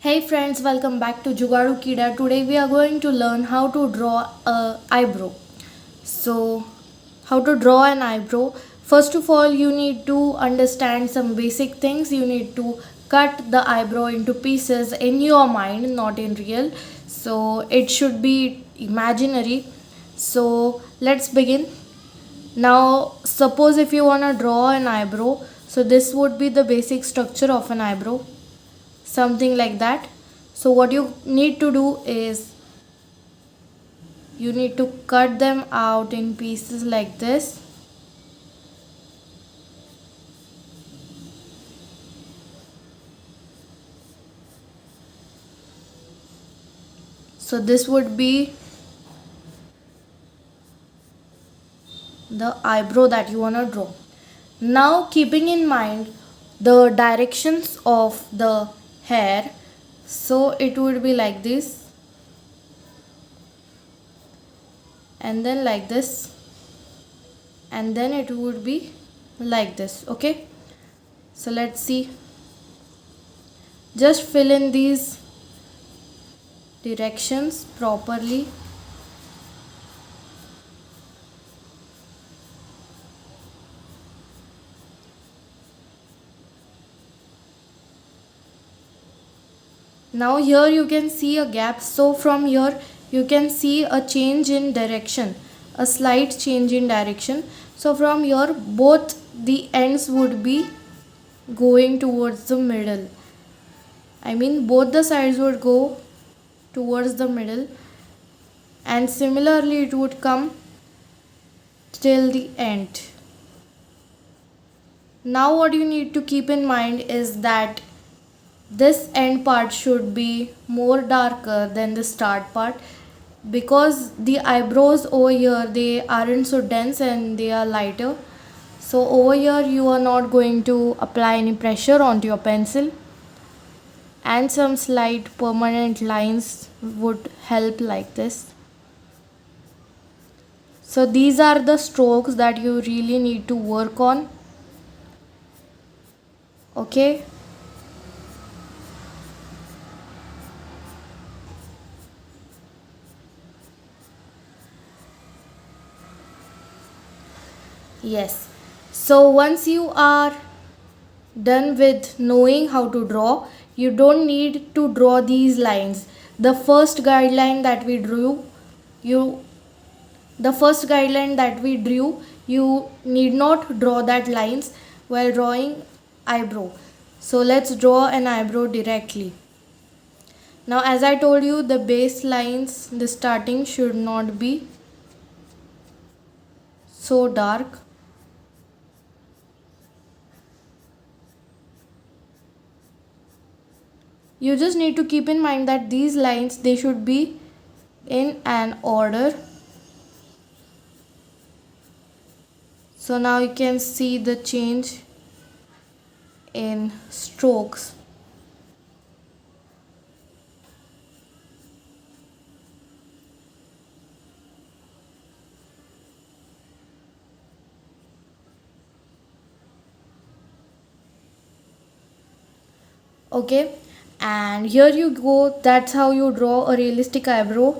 Hey friends, welcome back to Jugaru Kida. Today we are going to learn how to draw a eyebrow. So, how to draw an eyebrow? First of all, you need to understand some basic things. You need to cut the eyebrow into pieces in your mind, not in real. So, it should be imaginary. So, let's begin. Now, suppose if you want to draw an eyebrow, so this would be the basic structure of an eyebrow, something like that. So what you need to do is you need to cut them out in pieces like this. So this would be the eyebrow that you want to draw. Now keeping in mind the directions of the hair, so it would be like this, and then like this, and then it would be like this. Okay, so let's see. Just fill in these directions properly. Now here you can see a gap, so from here you can see a change in direction, a slight change in direction. So from here both the ends would be going towards the middle. I mean both the sides would go towards the middle, and similarly it would come till the end. Now what you need to keep in mind is that this end part should be more darker than the start part, because the eyebrows over here, they aren't so dense and they are lighter. So over here you are not going to apply any pressure onto your pencil, and some slight permanent lines would help like this. So these are the strokes that you really need to work on. Okay. Yes. So once you are done with knowing how to draw, you don't need to draw these lines. The first guideline that we drew, you the first guideline that we drew, you need not draw that lines while drawing eyebrow. So let's draw an eyebrow directly. Now as I told you, the base lines, the starting should not be so dark. You just need to keep in mind that these lines, they should be in an order. So now you can see the change in strokes. Okay, and here you go. That's how you draw a realistic eyebrow.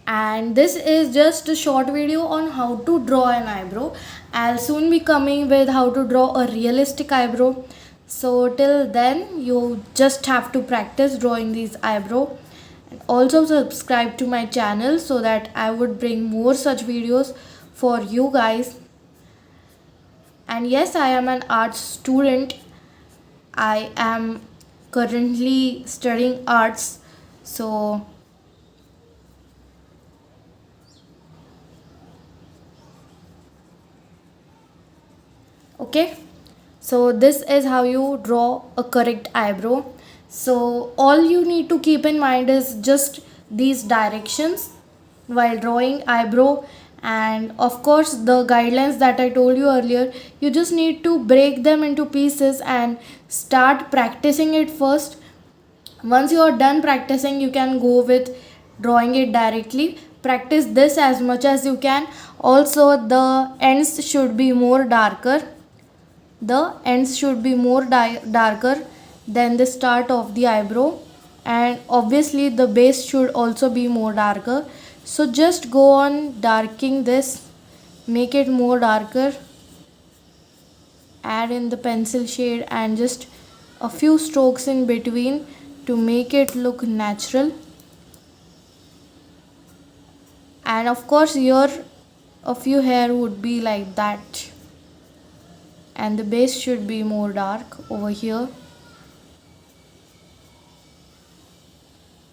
And this is just a short video on how to draw an eyebrow. I'll soon be coming with how to draw a realistic eyebrow. So till then you just have to practice drawing these eyebrow, and also subscribe to my channel so that I would bring more such videos for you guys. And yes, I am an art student. I am currently studying arts. So okay, so this is how you draw a correct eyebrow. So all you need to keep in mind is just these directions while drawing eyebrow, and of course the guidelines that I told you earlier. You just need to break them into pieces and start practicing it first. Once you are done practicing, you can go with drawing it directly. Practice this as much as you can. Also the ends should be more darker. The ends should be more darker than the start of the eyebrow, and obviously the base should also be more darker. So just go on darkening this, make it more darker, add in the pencil shade and just a few strokes in between to make it look natural. And of course your a few hair would be like that, and the base should be more dark over here.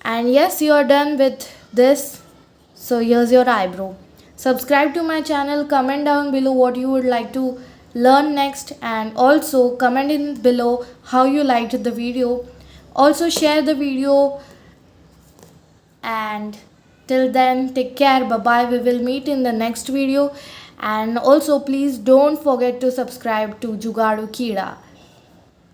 And yes, you are done with this. So here's your eyebrow. Subscribe to my channel, comment down below what you would like to learn next, and also comment in below how you liked the video. Also share the video, and till then take care. Bye bye. We will meet in the next video. And also please don't forget to subscribe to Jugadu Kida.